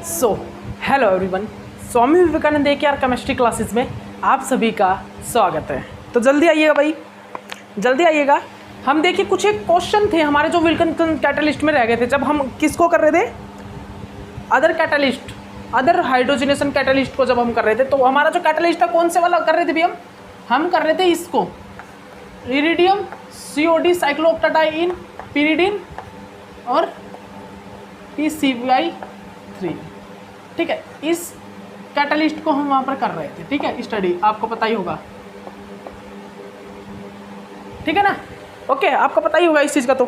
So hello everyone, Swami Vivekananda AKR chemistry classes में आप सभी का स्वागत है। तो जल्दी आइएगा भाई, जल्दी आइएगा। हम देखिए कुछ एक क्वेश्चन थे हमारे जो विल्किंसन कैटलिस्ट में रह गए थे जब हम किसको कर रहे थे, other catalyst, other hydrogenation catalyst को जब हम कर रहे थे। तो हमारा जो कैटलिस्ट था कौन से वाला कर रहे थे भी हम कर रहे थे इसको, इरिडियम COD साइक्लोऑक्टेडाइन pyridine और PCBI3। ठीक है, इस कैटलिस्ट को हम वहाँ पर कर रहे थे। ठीक है, स्टडी आपको पता ही होगा, ठीक है ना। ओके, आपको पता ही होगा इस चीज़ का। तो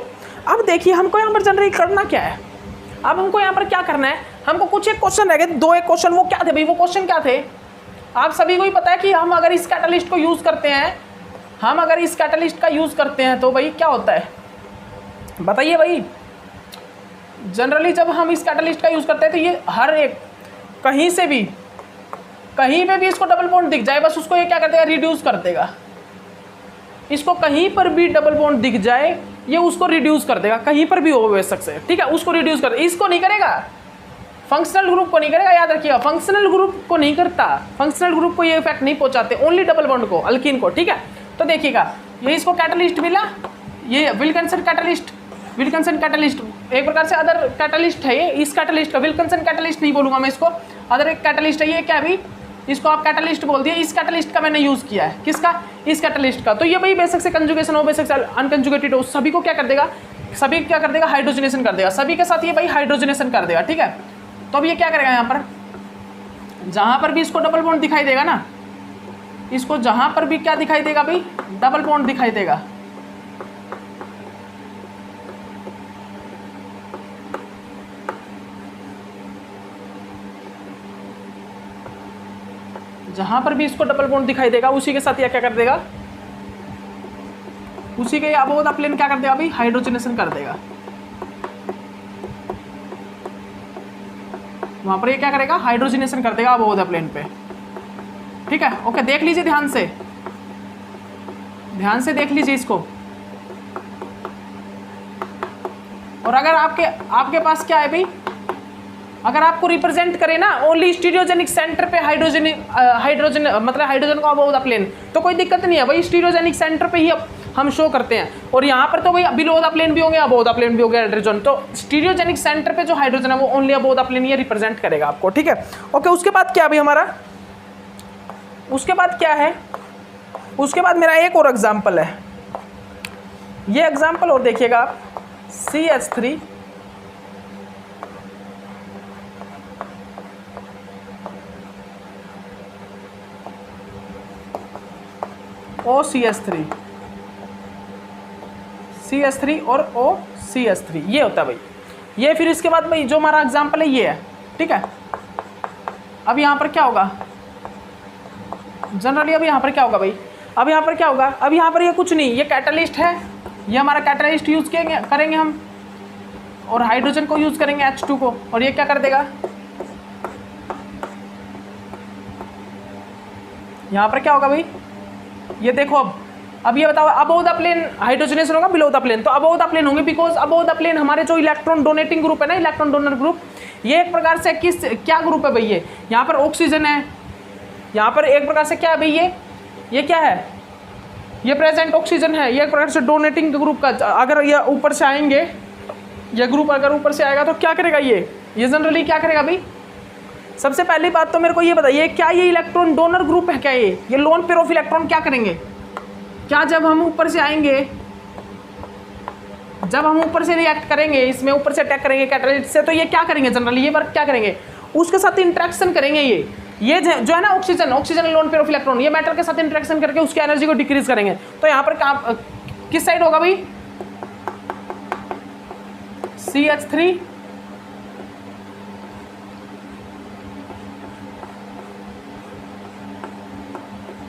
अब देखिए हमको यहाँ पर जनरेट करना क्या है। अब हमको यहाँ पर क्या करना है, हमको कुछ एक क्वेश्चन रह गए, दो एक क्वेश्चन। वो क्या थे भाई, वो क्वेश्चन क्या थे आप सभी को ही पता है कि हम अगर इस कैटलिस्ट को यूज़ करते हैं, हम अगर इस कैटलिस्ट का यूज़ करते हैं तो भाई क्या होता है बताइए भाई। जनरली जब हम इस कैटलिस्ट का यूज़ करते हैं तो ये हर एक कहीं से भी कहीं पे भी इसको डबल बॉन्ड दिख जाए, बस उसको ये क्या कर देगा, रिड्यूस कर देगा। इसको कहीं पर भी डबल बॉन्ड दिख जाए ये उसको रिड्यूस कर देगा, कहीं पर भी हो बेशक से। ठीक है, उसको रिड्यूस कर, इसको नहीं करेगा, फंक्शनल ग्रुप को नहीं करेगा। याद रखिएगा, फंक्शनल ग्रुप को नहीं करता, फंक्शनल ग्रुप को ये इफेक्ट नहीं पहुंचाते, ओनली डबल बॉन्ड को, अल्कीन को। ठीक है, तो देखिएगा ये इसको कैटलिस्ट मिला, ये विल्किंसन कैटलिस्ट, विल्किंसन कैटलिस्ट एक प्रकार से अदर कैटलिस्ट है ये। इस कैटलिस्ट का विल्किंसन कैटलिस्ट नहीं बोलूँगा मैं इसको, अदर एक कैटलिस्ट है ये। क्या भी इसको आप कैटलिस्ट बोल दिए, इस कैटलिस्ट का मैंने यूज़ किया है। किसका, इस कैटलिस्ट का। तो ये भाई बेशक से कंजुगेशन हो, बेशक से अनकंजुगेटेड हो, सभी को क्या कर देगा, सभी क्या कर देगा, हाइड्रोजनेशन कर देगा। सभी के साथ ये भाई हाइड्रोजनेशन कर देगा। ठीक है, तो अब ये क्या करेगा, यहाँ पर जहाँ पर भी इसको डबल बॉन्ड दिखाई देगा ना, इसको जहाँ पर भी क्या दिखाई देगा भाई, डबल बॉन्ड दिखाई देगा। जहां पर भी इसको डबल बॉन्ड दिखाई देगा उसी के साथ ये क्या कर देगा, उसी के अबोध प्लेन क्या कर देगा भाई, हाइड्रोजनेशन कर देगा। वहां पर ये क्या करेगा, हाइड्रोजनेशन कर देगा अबोध प्लेन पे। ठीक है, ओके, देख लीजिए ध्यान से, ध्यान से देख लीजिए इसको। और अगर आपके पास क्या है भाई, अगर आपको रिप्रेजेंट करे ना ओनली स्टीरियोजेनिक सेंटर पे हाइड्रोजन मतलब हाइड्रोजन को अबोव द प्लेन, तो कोई दिक्कत नहीं है भाई, स्टीरियोजेनिक सेंटर पे ही हम शो करते हैं। और यहाँ पर तो भाई बिलो द प्लेन भी होंगे, अबोव द प्लेन भी होंगे हाइड्रोजन। तो स्टीरियोजेनिक सेंटर पे जो हाइड्रोजन है वो ओनली अबोव द प्लेन ये रिप्रेजेंट करेगा आपको। ठीक है, ओके। उसके बाद क्या भाई हमारा, उसके बाद क्या है, उसके बाद मेरा एक और एग्जाम्पल है। ये एग्जाम्पल और देखिएगा आप, CH3 OCH3, CH3 और OCH3 ये होता है भाई। ये फिर इसके बाद भाई जो हमारा एग्जाम्पल है ये है। ठीक है, अब यहाँ पर क्या होगा जनरली, अब यहाँ पर क्या होगा भाई, अब यहाँ पर क्या होगा, अब यहाँ पर ये कुछ नहीं, ये कैटलिस्ट है, ये हमारा कैटलिस्ट यूज़ करेंगे हम, और हाइड्रोजन को यूज़ करेंगे H2 को, और ये क्या कर देगा, यहाँ पर क्या होगा भाई, ये देखो। अब ये बताओ अबोव द प्लेन हाइड्रोजनेशन होगा, बिलो द प्लेन, तो अबोव द प्लेन होंगे, बिकॉज अबोव द प्लेन हमारे जो इलेक्ट्रॉन डोनेटिंग ग्रुप है ना, इलेक्ट्रॉन डोनर ग्रुप, ये एक प्रकार से क्या ग्रुप है भाई, ये यहाँ पर ऑक्सीजन है, यहाँ पर एक प्रकार से क्या है भाई, ये क्या है, ये प्रेजेंट ऑक्सीजन है, ये एक प्रकार से डोनेटिंग ग्रुप का। अगर ये ऊपर से आएंगे, ये ग्रुप अगर ऊपर से आएगा तो क्या करेगा, ये जनरली क्या करेगा भाई। सबसे पहली बात तो मेरे को ये बताइए, क्या ये इलेक्ट्रॉन डोनर ग्रुप है, क्या ये लोन पेयर ऑफ इलेक्ट्रॉन क्या करेंगे, क्या जब हम ऊपर से आएंगे, जब हम ऊपर से रिएक्ट करेंगे, इसमें ऊपर से अटैक करेंगे कैटलिस्ट से, तो ये क्या करेंगे जनरली, ये वर्क क्या करेंगे, उसके साथ इंटरेक्शन करेंगे। ये जो है ना oxygen lone pair of electron, ये मेटल के साथ इंटरेक्शन करके उसकी एनर्जी को डिक्रीज करेंगे। तो यहाँ पर किस साइड होगा भाई, CH3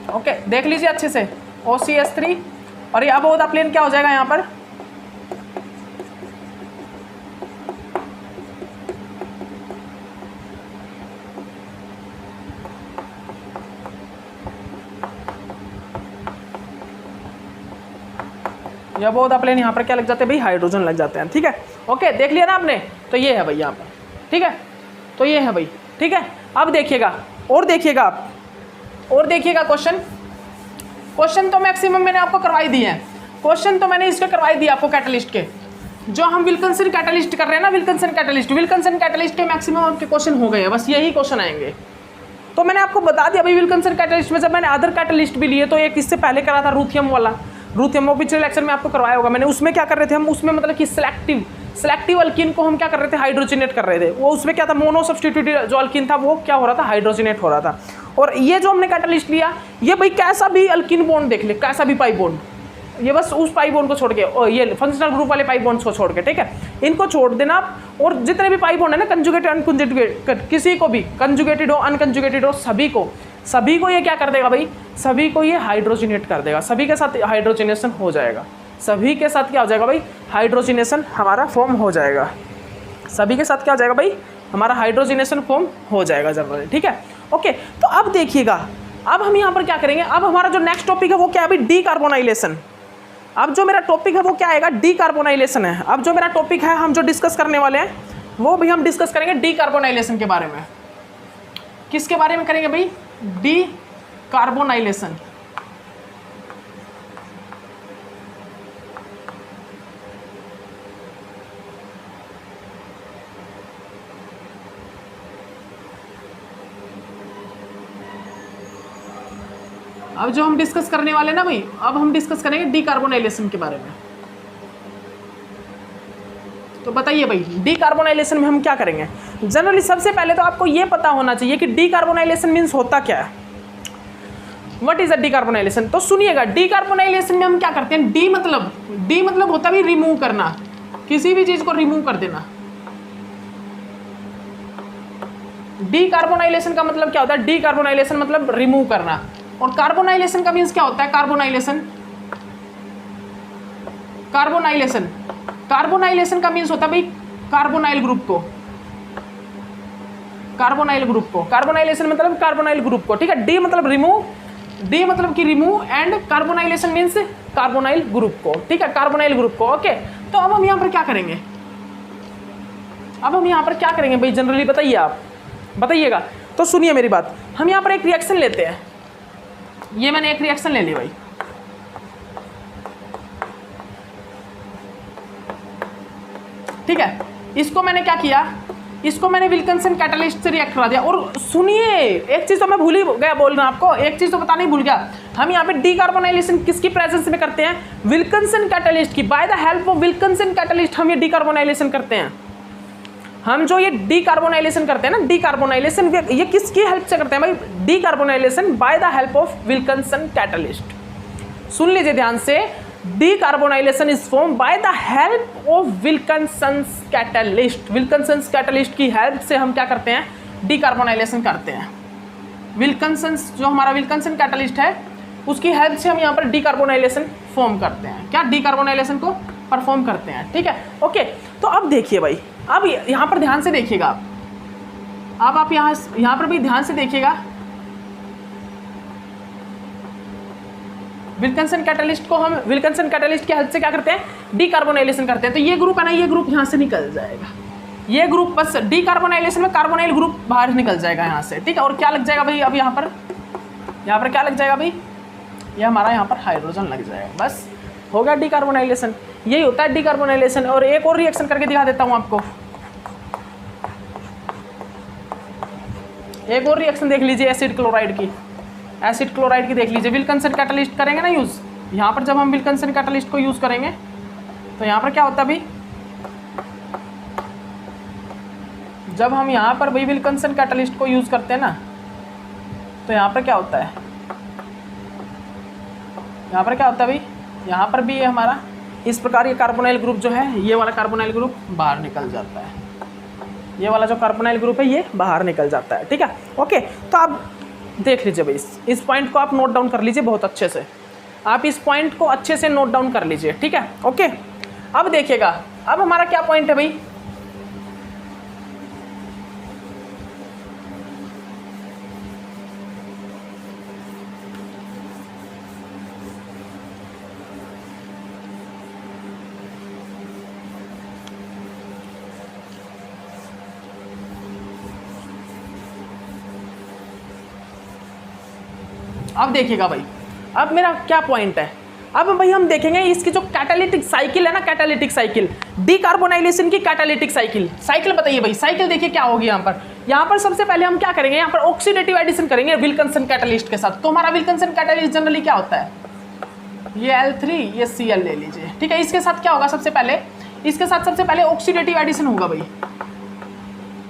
ओके, देख लीजिए अच्छे से, OCH3, और ये अबोव द प्लेन क्या हो जाएगा यहाँ पर, या अबोव द प्लेन यहाँ पर क्या लग जाते हैं भाई, हाइड्रोजन लग जाते हैं। ठीक है, ओके, देख लिया ना आपने, तो ये है भाई यहाँ पर। ठीक है, तो ये है भाई, ठीक है। अब देखिएगा और देखिएगा आप, और देखिएगा क्वेश्चन तो मैक्सिमम मैंने आपको करवाई दिए हैं, क्वेश्चन तो मैंने इसके करवाई दिए आपको कैटलिस्ट के, जो हम विल्किंसन कैटलिस्ट कर रहे हैं ना, विल्किंसन कैटलिस्ट के मैक्सिमम आपके क्वेश्चन हो गए हैं, बस यही क्वेश्चन आएंगे। तो मैंने आपको बता दिया भाई विल्किंसन कैटलिस्ट में, जब मैंने अदर कैटलिस्ट भी लिए तो एक इससे पहले करा था रूथियम वाला, रूथियम वो पिछले लेक्चर में आपको करवाया होगा मैंने। उसमें क्या कर रहे थे हम, उसमें मतलब कि सिलेक्टिव अल्कीन को हम क्या कर रहे थे, हाइड्रोजनेट कर रहे थे। वो उसमें क्या था, मोनो सब्स्टिट्यूटेड जो अल्कीन था वो क्या हो रहा था, हाइड्रोजनेट हो रहा था। और ये जो हमने कैटलिस्ट लिया, ये भाई कैसा भी अल्कीन बॉन्ड देख ले, कैसा भी पाई बॉन्ड, ये बस उस पाई बॉन्ड को छोड़ के, और ये फंक्शनल ग्रुप वाले पाई बॉन्ड्स को छोड़ के, ठीक है, इनको छोड़ देना आप। और जितने भी पाई बॉन्ड है ना, कंजुगेटेड अनकंजुगेटेड, किसी को भी कंजुगेटेड हो अनकंजुगेटेड हो, सभी को ये क्या कर देगा भाई, सभी को ये हाइड्रोजनेट कर देगा, सभी के साथ हाइड्रोजनेशन हो जाएगा, सभी के साथ क्या हो जाएगा भाई, हाइड्रोजनेशन हमारा फॉर्म हो जाएगा, सभी के साथ क्या हो जाएगा भाई, हमारा हाइड्रोजनेशन फॉर्म हो जाएगा जनरली, ठीक है। ओके, तो अब देखिएगा, अब हम यहाँ पर क्या करेंगे, अब हमारा जो नेक्स्ट टॉपिक है वो क्या है भाई, डीकार्बोनाइलेशन। अब जो मेरा टॉपिक है वो क्या आएगा, डीकार्बोनाइलेशन है। अब जो मेरा टॉपिक है हम जो डिस्कस करने वाले हैं वो भी हम डिस्कस करेंगे डीकार्बोनाइलेशन के बारे में। किसके बारे में करेंगे भाई, डीकार्बोनाइलेशन। अब जो हम डिस्कस करने वाले ना भाई, अब हम डिस्कस करेंगे डीकार्बोनाइलेशन के बारे में। तो बताइए भाई, डीकार्बोनाइलेशन में हम क्या करेंगे। जनरली सबसे पहले तो आपको ये पता होना चाहिए कि डीकार्बोनाइलेशन मीन्स होता क्या है, व्हाट इज अ डीकार्बोनाइलेशन। तो सुनिएगा, डीकार्बोनाइलेशन में हम क्या करते हैं, डी मतलब होता है रिमूव करना, किसी भी चीज को रिमूव कर देना। डीकार्बोनाइलेशन का मतलब क्या होता है, डीकार्बोनाइलेशन मतलब रिमूव करना। और कार्बोनाइलेशन का मीन्स क्या होता है, कार्बोनाइलेशन का मीन्स होता है भाई कार्बोनाइल ग्रुप को, कार्बोनाइलेशन मतलब कार्बोनाइल ग्रुप को, ठीक है। डी मतलब remove, and carbonylation means carbonyl group को, ठीक है, कार्बोनाइल ग्रुप को। ओके, तो अब हम यहाँ पर क्या करेंगे, भाई जनरली बताइए, आप बताइएगा। तो सुनिए मेरी बात, हम यहाँ पर एक रिएक्शन लेते हैं, ये मैंने एक रिएक्शन ले ली भाई, ठीक है। इसको मैंने क्या किया, इसको मैंने विल्किंसन कैटलिस्ट से रिएक्ट करा दिया। और सुनिए, एक चीज तो मैं भूल ही गया बोलना आपको, एक चीज तो बताना ही भूल गया, हम यहाँ पे डीकार्बोनाइलेशन किसकी प्रेजेंस में करते हैं, विल्किंसन कैटलिस्ट की। Bye the help of Wilkinson catalyst हम ये डीकार्बोनाइलेशन करते हैं। हम जो ये डीकार्बोनाइलेशन करते हैं ना, डीकार्बोनाइलेशन ये किसकी हेल्प से करते हैं भाई, decarbonylation by the help of Wilkinson catalyst. सुन लीजिए ध्यान से, decarbonylation is form by the help of Wilkinson catalyst. Wilkinson catalyst की हेल्प से हम क्या करते हैं, डीकार्बोनाइलेशन करते हैं। विल्किंसन जो हमारा विल्किंसन कैटलिस्ट है उसकी हेल्प से हम यहाँ पर डीकार्बोनाइलेशन फॉर्म करते हैं, क्या डीकार्बोनाइलेशन को परफॉर्म करते हैं, ठीक है। ओके, तो अब देखिए भाई, अब यहाँ पर ध्यान से देखिएगा, अब आप यहाँ पर भी ध्यान से देखिएगा, विल्किंसन कैटलिस्ट को हम विल्किंसन कैटलिस्ट की हेल्प से क्या करते हैं, डीकार्बोनाइलेशन करते हैं। तो ये ग्रुप है ना, ये ग्रुप यहाँ से निकल जाएगा, ये ग्रुप बस डीकार्बोनाइलेशन में कार्बोनाइल ग्रुप बाहर निकल जाएगा यहाँ से, ठीक है। और क्या लग जाएगा भाई, अब यहाँ पर क्या लग जाएगा भाई, ये हमारा यहाँ पर हाइड्रोजन लग जाएगा, बस हो गया डीकार्बोनाइलेशन। यही होता है डीकार्बोनाइलेशन। और एक और रिएक्शन करके दिखा देता हूँ आपको, एक और रिएक्शन देख लीजिए एसिड क्लोराइड की देख लीजिए। विल्किंसन कैटलिस्ट करेंगे ना यूज़, यहाँ पर जब हम विल्किंसन कैटलिस्ट को यूज़ करेंगे तो यहाँ पर क्या होता है भाई, जब हम यहाँ पर भाई विल्किंसन कैटलिस्ट को यूज़ करते हैं ना, तो यहाँ पर क्या होता है, भाई यहाँ पर भी हमारा इस प्रकार ये कार्बोनाइल ग्रुप जो है, ये वाला कार्बोनाइल ग्रुप बाहर निकल जाता है, ये वाला जो कार्बोनाइल ग्रुप है ये बाहर निकल जाता है, ठीक है। ओके, तो आप देख लीजिए भाई, इस पॉइंट को आप नोट डाउन कर लीजिए बहुत अच्छे से, आप इस पॉइंट को अच्छे से नोट डाउन कर लीजिए, ठीक है। ओके, अब देखिएगा, अब हमारा क्या पॉइंट है भाई, अब देखिएगा भाई, अब मेरा क्या पॉइंट है, अब भाई हम देखेंगे इसकी जो कैटालिटिक साइकिल है ना, कैटालिटिक साइकिल, डीकार्बोनाइलेशन की कैटालिटिक साइकिल बताइए भाई। साइकिल देखिए क्या होगी यहाँ पर सबसे पहले हम क्या करेंगे, यहाँ पर ऑक्सीडेटिव एडिशन करेंगे विल्किंसन कैटालिस्ट के साथ। तो हमारा विल्किंसन कैटालिस्ट जनरली क्या होता है, ये L3 ये Cl ले लीजिए, ठीक है। इसके साथ क्या होगा, सबसे पहले ऑक्सीडेटिव एडिशन होगा भाई।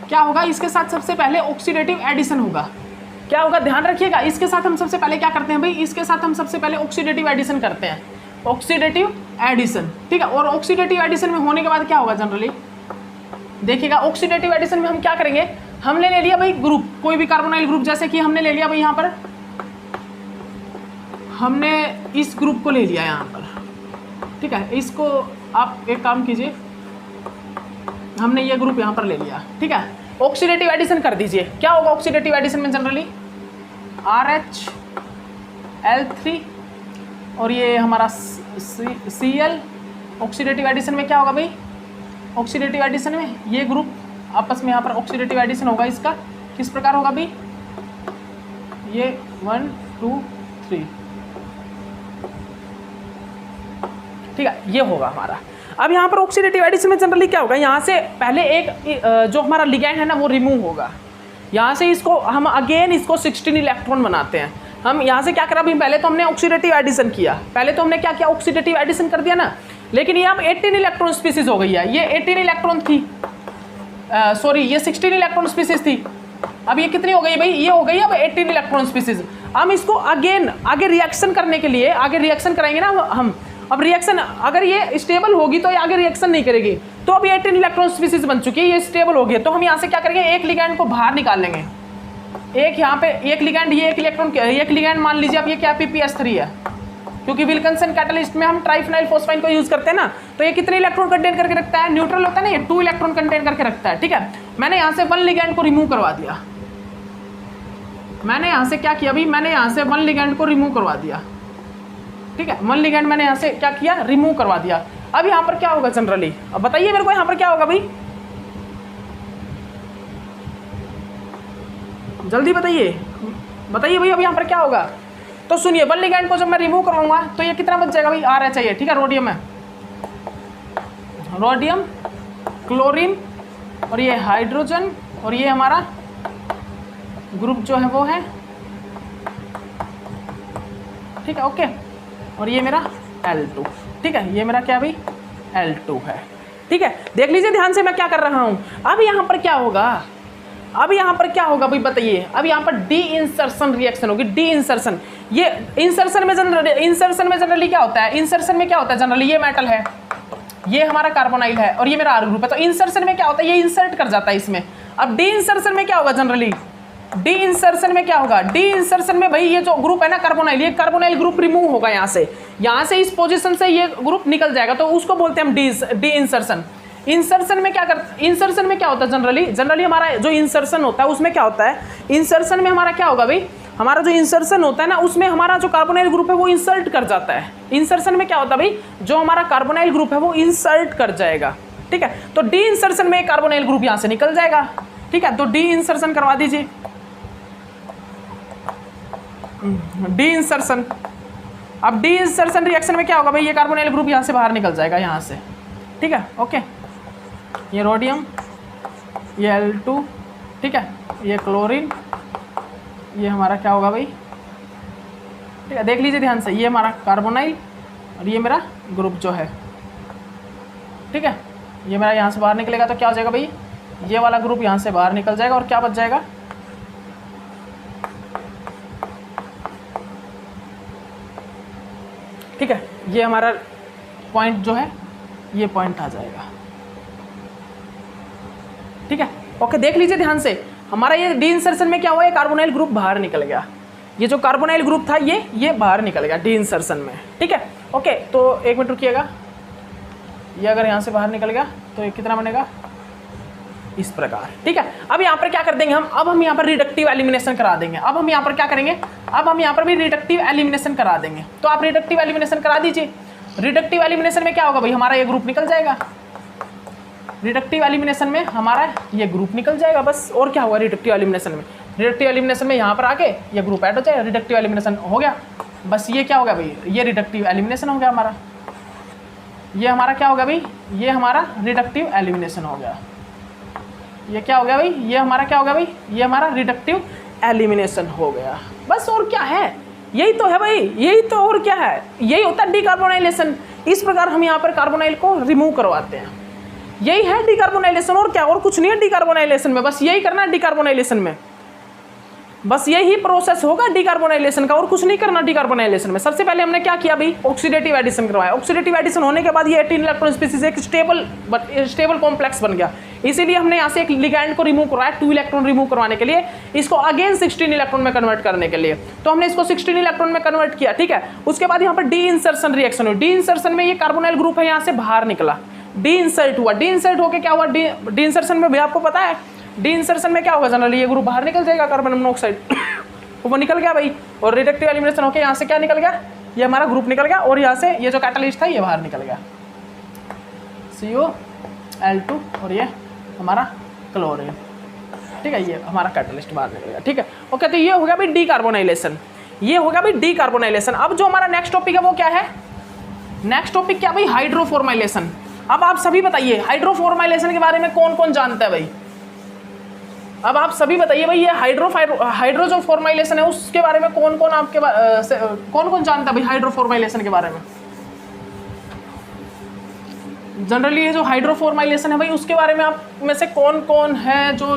क्या होगा, इसके साथ सबसे पहले ऑक्सीडेटिव एडिशन होगा। क्या होगा, ध्यान रखिएगा, इसके साथ हम सबसे पहले क्या करते हैं भाई, इसके साथ हम सबसे पहले ऑक्सीडेटिव एडिशन करते हैं, ऑक्सीडेटिव एडिशन, ठीक है। और ऑक्सीडेटिव एडिशन में होने के बाद क्या होगा जनरली, देखिएगा ऑक्सीडेटिव एडिशन में हम क्या करेंगे, हमने ले लिया भाई ग्रुप, कोई भी कार्बोनाइल ग्रुप, जैसे कि हमने ले लिया भाई यहाँ पर, हमने इस ग्रुप को ले लिया यहाँ पर, ठीक है। इसको आप एक काम कीजिए, हमने ये ग्रुप यहाँ पर ले लिया, ठीक है। ऑक्सीडेटिव एडिशन कर दीजिए। क्या होगा ऑक्सीडेटिव एडिशन में जनरली, RHL3 और ये हमारा Cl। ऑक्सीडेटिव एडिशन में क्या होगा भाई, ऑक्सीडेटिव एडिशन में ये ग्रुप आपस में यहाँ पर ऑक्सीडेटिव एडिशन होगा इसका, किस प्रकार होगा भाई, ये 1 2 3, ठीक है, ये होगा हमारा। अब यहाँ पर ऑक्सीडेटिव एडिशन में जनरली क्या होगा, यहाँ से पहले एक जो हमारा लिगैंड है ना वो रिमूव होगा, यहाँ से इसको हम अगेन इसको 16 इलेक्ट्रॉन बनाते हैं। हम यहाँ से क्या करा भाई, पहले तो हमने ऑक्सीडेटिव एडिशन किया, पहले तो हमने क्या किया, ऑक्सीडेटिव एडिशन कर दिया ना, लेकिन ये अब 18 इलेक्ट्रॉन स्पीसीज हो गई है। ये 18 इलेक्ट्रॉन थी, सॉरी ये 16 इलेक्ट्रॉन स्पीसीज थी, अब ये कितनी हो गई भाई, ये हो गई अब 18 इलेक्ट्रॉन स्पीसीज। हम इसको अगेन आगे रिएक्शन करने के लिए आगे रिएक्शन कराएंगे ना हम। अब रिएक्शन अगर ये स्टेबल होगी तो ये आगे रिएक्शन नहीं करेगी, तो अब ये 18 इलेक्ट्रॉन स्पीसीज बन चुकी है, ये स्टेबल हो गई, तो हम यहाँ से क्या करेंगे, एक लिगैंड को बाहर निकाल लेंगे। एक यहाँ पे एक लिगैंड, ये एक इलेक्ट्रॉन, एक लिगैंड मान लीजिए अब ये क्या PPS3 है, क्योंकि विल्किंसन कैटालिस्ट में हम ट्राइफेनाइल फोस्फाइन को यूज करते हैं ना, तो ये कितने इलेक्ट्रॉन कंटेन करके रखता है, न्यूट्रल होता है ना, ये 2 इलेक्ट्रॉन कंटेन करके रखता है, ठीक है। मैंने यहाँ से 1 लिगैंड को रिमूव करवा दिया, मैंने यहाँ से क्या किया भाई, मैंने यहाँ से 1 लिगैंड को रिमूव करवा दिया, ठीक है। 1 लिगैंड मैंने यहाँ से क्या किया, रिमूव करवा दिया। अब यहाँ पर क्या होगा जनरली, अब बताइए मेरे को यहाँ पर क्या होगा भाई, जल्दी बताइए भाई, अब यहाँ पर क्या होगा। तो सुनिए, 1 लिगैंड को जब मैं रिमूव कराऊंगा तो ये कितना बच जाएगा भाई, RH चाहिए, ठीक है, रोडियम है, रोडियम, क्लोरीन और ये हाइड्रोजन और ये हमारा ग्रुप जो है वो है, ठीक है, ओके। और ये मेरा L2, ठीक है, ये मेरा क्या भाई L2 है, ठीक है। देख लीजिए ध्यान से मैं क्या कर रहा हूँ। अब यहाँ पर क्या होगा, अब यहाँ पर क्या होगा भाई बताइए, अब यहाँ पर डी इंसर्शन रिएक्शन होगी, डी इंसर्शन। ये इंसर्शन में जनरली क्या होता है, इंसर्शन में क्या होता है जनरली, ये मेटल है, ये हमारा कार्बोनाइल है और ये मेरा R ग्रुप है, तो इंसर्शन में क्या होता है, ये इंसर्ट कर जाता है इसमें। अब डी इंसर्शन में क्या होगा जनरली, डी इंसर्शन में क्या होगा, डी इंसर्शन में भाई ये जो ग्रुप है ना कार्बोनाइल, ये कार्बोनाइल ग्रुप रिमूव होगा यहाँ से इस पोजीशन से ये ग्रुप निकल जाएगा, तो उसको बोलते हैं हम डी इंसर्शन। इंसर्शन में इंसर्शन में क्या होता है जनरली हमारा जो इंसर्शन होता है उसमें क्या होता है, इंसर्शन में हमारा क्या होगा भाई, हमारा जो इंसर्शन होता है ना उसमें हमारा जो कार्बोनाइल ग्रुप है वो इंसर्ट कर जाता है। इंसर्शन में क्या होता है भाई, जो हमारा कार्बोनाइल ग्रुप है वो इंसर्ट कर जाएगा, ठीक है। तो डी इंसर्शन में कार्बोनाइल ग्रुप यहाँ से निकल जाएगा, ठीक है। तो डी इंसर्शन करवा दीजिए, डी इंसर्शन। अब डी इंसर्शन रिएक्शन में क्या होगा भाई, ये कार्बोनाइल ग्रुप यहाँ से बाहर निकल जाएगा यहाँ से, ठीक है, ओके। ये रोडियम, ये L2, ठीक है, ये क्लोरीन, ये हमारा क्या होगा भाई, ठीक है। देख लीजिए ध्यान से, ये हमारा कार्बोनाइल और ये मेरा ग्रुप जो है, ठीक है, ये मेरा यहाँ से बाहर निकलेगा तो क्या हो जाएगा भाई, ये वाला ग्रुप यहाँ से बाहर निकल जाएगा और क्या बच जाएगा, ठीक है। ये हमारा पॉइंट जो है ये पॉइंट आ जाएगा, ठीक है, ओके। देख लीजिए ध्यान से, हमारा ये डी इंसर्शन में क्या हुआ, ये कार्बोनाइल ग्रुप बाहर निकल गया, ये जो कार्बोनाइल ग्रुप था ये बाहर निकल गया डी इंसर्शन में, ठीक है, ओके। तो एक मिनट रुकिएगा, ये अगर यहाँ से बाहर निकल गया तो ये कितना बनेगा, इस प्रकार, ठीक है। अब यहाँ पर क्या कर देंगे हम, अब हम यहाँ पर रिडक्टिव एलिमिनेशन करा देंगे। अब हम यहाँ पर क्या करेंगे, अब हम यहाँ पर भी रिडक्टिव एलिमिनेशन करा देंगे। तो आप रिडक्टिव एलिमिनेशन करा दीजिए। रिडक्टिव एलिमिनेशन में क्या होगा भाई, हमारा ये ग्रुप निकल जाएगा, रिडक्टिव एलिमिनेशन में हमारा ये ग्रुप निकल जाएगा बस, और क्या होगा रिडक्टिव एलिमिनेशन में, रिडक्टिव एलिमिनेशन में यहाँ पर आके ये ग्रुप ऐड हो जाए, रिडक्टिव एलिमिनेशन हो गया। बस ये क्या हो गया भाई, ये रिडक्टिव एलिमिनेशन हो गया हमारा। ये हमारा क्या हो गया भाई, ये हमारा रिडक्टिव एलिमिनेशन हो गया। ये क्या हो गया भाई, ये हमारा क्या हो गया भाई, ये हमारा रिडक्टिव एलिमिनेशन हो गया। बस और क्या है, यही तो है भाई, यही तो और क्या है, यही होता है डिकार्बोनाइलेशन। इस प्रकार हम यहाँ पर कार्बोनाइल को रिमूव करवाते हैं, यही है डिकार्बोनाइलेशन। और क्या, और कुछ नहीं है डिकार्बोनाइलेशन में, बस यही करना है डिकार्बोनाइलेशन में, बस यही प्रोसेस होगा डिकार्बोनाइलेशन का, और कुछ नहीं करना डिकार्बोनाइलेशन में। सबसे पहले हमने क्या किया भाई, ऑक्सीडेटिव एडिशन करवाया। ऑक्सीडेटिव एडिशन होने के बाद ये 18 इलेक्ट्रॉन स्पीसीज एक स्टेबल कॉम्प्लेक्स बन गया। इसीलिए हमने यहाँ से एक लिगैंड को रिमूव करवाया 2 इलेक्ट्रॉन रिमूव करवाने के लिए, इसको अगेन 16 इलेक्ट्रॉन में कन्वर्ट करने के लिए। तो हमने इसको 16 इलेक्ट्रॉन में कन्वर्ट किया, ठीक है। उसके बाद यहाँ पर डी इंसर्शन रिएक्शन हुई। डी इंसर्शन में ये कार्बोनाइल ग्रुप है यहाँ से बाहर निकला, डी इंसर्ट हुआ। डी इंसर्ट होकर क्या हुआ, डी इंसर्शन में भी आपको पता है डी इंसर्शन में क्या होगा, जनरली ये ग्रुप बाहर निकल जाएगा कार्बन मोनोऑक्साइड वो निकल गया भाई। और रिडक्टिव एलिमिनेशन होकर यहाँ से क्या निकल गया, ये हमारा ग्रुप निकल गया, और यहाँ से ये जो कैटलिस्ट था ये बाहर निकल गया, COL2, और ये हमारा क्लोरीन, ठीक है। ये हमारा कैटलिस्ट बाहर निकल गया, ठीक है। ओके, तो ये हो गया भाई डीकार्बोनाइलेशन, ये हो गया भाई डीकार्बोनाइलेशन। अब जो हमारा नेक्स्ट टॉपिक है वो क्या है, नेक्स्ट टॉपिक क्या भाई, हाइड्रोफॉर्माइलेशन। अब आप सभी बताइए हाइड्रोफॉर्माइलेशन के बारे में कौन कौन जानता है भाई। अब आप सभी बताइए भाई, ये हाइड्रो जो फॉर्माइलेशन है उसके बारे में कौन कौन आपके कौन कौन जानता है भाई हाइड्रोफॉर्माइलेशन के बारे में। जनरली ये जो हाइड्रोफॉर्माइलेशन है भाई उसके बारे में आप में से कौन कौन है जो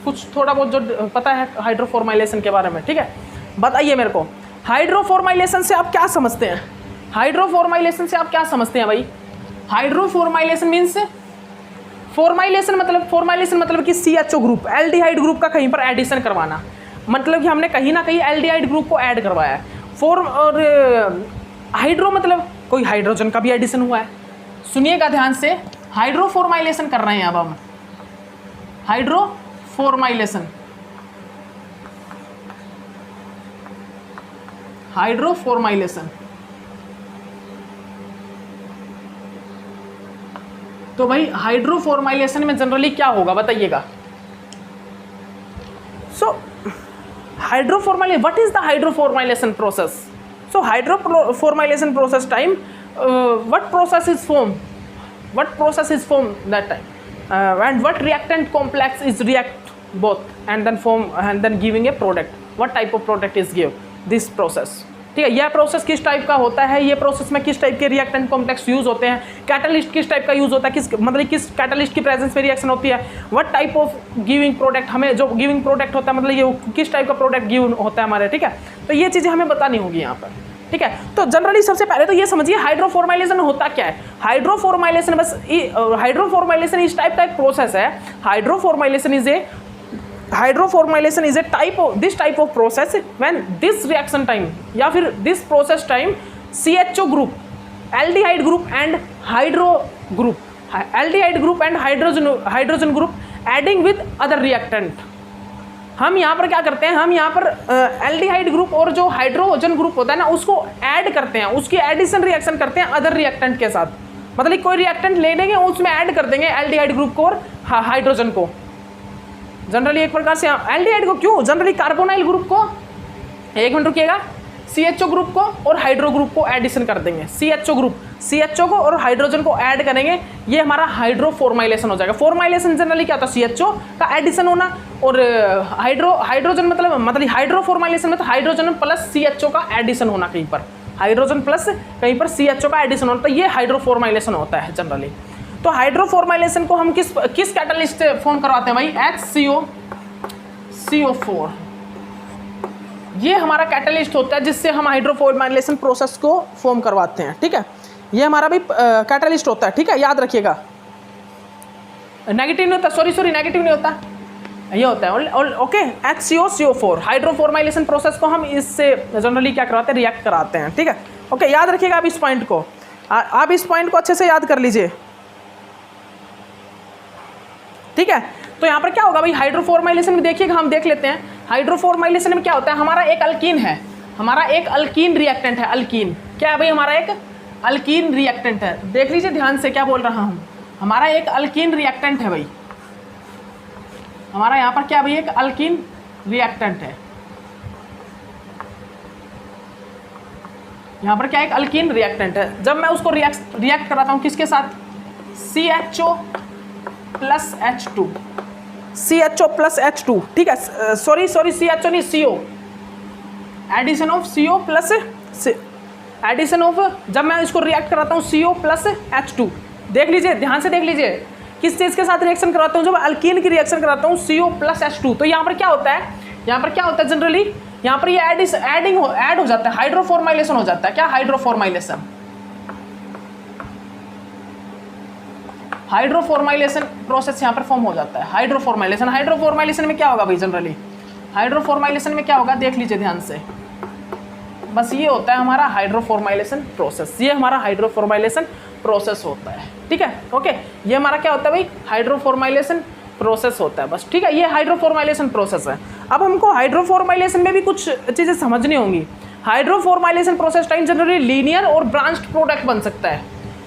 कुछ थोड़ा बहुत जो पता है हाइड्रोफॉर्माइलेशन के बारे में, ठीक है, बताइए मेरे को। हाइड्रोफॉर्माइलेशन से आप क्या समझते हैं, हाइड्रोफॉर्माइलेशन से आप क्या समझते हैं भाई। हाइड्रोफॉर्माइलेशन मीन्स फॉर्माइलेशन मतलब कि CHO ग्रुप, एल्डिहाइड ग्रुप का कहीं पर एडिशन करवाना, मतलब कि हमने कहीं ना कहीं एल्डिहाइड ग्रुप को ऐड करवाया है। और हाइड्रो मतलब कोई हाइड्रोजन का भी एडिशन हुआ है। सुनिएगा ध्यान से, हाइड्रोफॉर्माइलेशन कर रहे हैं अब हम, हाइड्रोफॉर्माइलेशन, हाइड्रोफॉर्माइलेशन। तो भाई हाइड्रोफॉर्माइलेशन में जनरली क्या होगा बताइएगा। So hydroformylation, what is the hydroformylation process. So hydroformylation process time, what process is formed that time, and what reactant complex is react both and then form and then giving a product, what type of product is give this process, ठीक है। यह process किस type का होता है, ये process में किस टाइप के रिएक्टेंट कॉम्प्लेक्स यूज होते हैं, कैटलिस्ट किस टाइप का यूज होता है, किस मतलब किस कैटलिस्ट की प्रेजेंस में रिएक्शन होती है, what type of giving product, हमें जो गिविंग प्रोडक्ट होता है मतलब ये किस टाइप का प्रोडक्ट गिव होता है हमारे, ठीक है। तो ये चीज़ें हमें बतानी होगी यहाँ पर, ठीक है। तो जनरली सबसे पहले तो ये समझिए हाइड्रोफॉर्माइलेशन होता क्या है। हाइड्रोफॉर्माइलेशन बस हाइड्रोफॉर्माइलेशन इस टाइप का एक प्रोसेस है। Hydroformylation is a type of this type of process when this reaction time या फिर this process time CHO group, aldehyde group and hydro group, aldehyde group and hydrogen group adding with other reactant. हम यहाँ पर क्या करते हैं, हम यहाँ पर एल्डिहाइड ग्रुप और जो हाइड्रोजन ग्रुप होता है ना उसको ऐड करते हैं, उसकी एडिशन रिएक्शन करते हैं अदर रिएक्टेंट के साथ। मतलब कोई रिएक्टेंट ले लेंगे उसमें ऐड कर देंगे एल्डिहाइड ग्रुप को और हाइड्रोजन को। जनरली एक प्रकार से एल्डिहाइड को क्यों, जनरली कार्बोनाइल ग्रुप को, एक मिनट रुकिएगा, CHO ग्रुप को और हाइड्रो ग्रुप को एडिशन कर देंगे। CHO को और हाइड्रोजन को ऐड करेंगे, ये हमारा हाइड्रोफॉर्माइलेशन हो जाएगा। फॉर्माइलेशन जनरली क्या होता है, CHO का एडिशन होना, और हाइड्रोजन मतलब हाइड्रोफॉर्माइलेशन में तो हाइड्रोजन प्लस CHO का एडिशन होना, कहीं पर हाइड्रोजन प्लस कहीं पर CHO का एडिशन होता है, ये हाइड्रोफॉर्माइलेशन होता है जनरली। तो हाइड्रोफॉर्माइलेशन को हम किस कैटलिस्ट से फॉर्म करवाते हैं भाई, HCO4, ये हमारा कैटलिस्ट होता है जिससे हम हाइड्रोफॉर्माइलेशन प्रोसेस को फॉर्म करवाते हैं, ठीक है। ये हमारा भी कैटलिस्ट होता है, ठीक है, याद रखिएगा। नेगेटिव नहीं होता, सॉरी नेगेटिव नहीं होता, ये होता है ओके। HCO4 हाइड्रोफॉर्माइलेशन प्रोसेस को हम इससे जनरली क्या करवाते हैं, रिएक्ट कराते हैं, ठीक है। ओके, याद रखिएगा आप इस पॉइंट को, आप इस पॉइंट को अच्छे से याद कर लीजिए, ठीक है। तो यहाँ पर क्या होगा भाई, हाइड्रोफॉर्माइलेशन में देखिएगा, हम देख लेते हैं हाइड्रोफॉर्माइलेशन में क्या होता है। हमारा एक अल्कीन है, हमारा एक अल्कीन रिएक्टेंट है। अल्कीन क्या है भाई, हमारा एक अल्कीन रिएक्टेंट है। देख लीजिए ध्यान से क्या बोल रहा हूँ, हमारा एक अल्कीन रिएक्टेंट है भाई, हमारा यहाँ पर क्या भाई, एक अल्कीन रिएक्टेंट है। यहाँ पर क्या है, एक अल्कीन रिएक्टेंट है। जब मैं उसको रिएक्ट कराता हूँ किसके साथ, CHO plus H2, CHO plus H2, ठीक है, सॉरी CHO नहीं, CO, addition of CO plus addition of, जब मैं इसको रिएक्ट कराता हूँ CO प्लस H2, देख लीजिए ध्यान से देख लीजिए किस चीज़ के साथ रिएक्शन कराता हूँ, जब अल्कीन की रिएक्शन कराता हूँ CO प्लस H2, तो यहाँ पर क्या होता है, यहाँ पर क्या होता है जनरली, यहाँ पर ये ऐड हो जाता है, हाइड्रोफॉर्माइलेशन हो जाता है। क्या, हाइड्रोफॉर्माइलेशन प्रोसेस यहाँ पर फॉर्म हो जाता है। हाइड्रोफॉर्माइलेशन में क्या होगा भाई, जनरली हाइड्रोफॉर्माइलेशन में क्या होगा, देख लीजिए ध्यान से, बस ये होता है हमारा हाइड्रोफॉर्माइलेशन प्रोसेस, ये हमारा हाइड्रोफॉर्माइलेशन प्रोसेस होता है, ठीक है, ओके। ये हमारा क्या होता है भाई, हाइड्रोफॉर्माइलेशन प्रोसेस होता है, बस ठीक है, ये हाइड्रोफॉर्माइलेशन प्रोसेस है। अब हमको हाइड्रोफॉर्माइलेशन में भी कुछ चीज़ें समझनी होंगी। Hydroformylation process time generally linear और ब्रांच्ड प्रोडक्ट बन सकता है,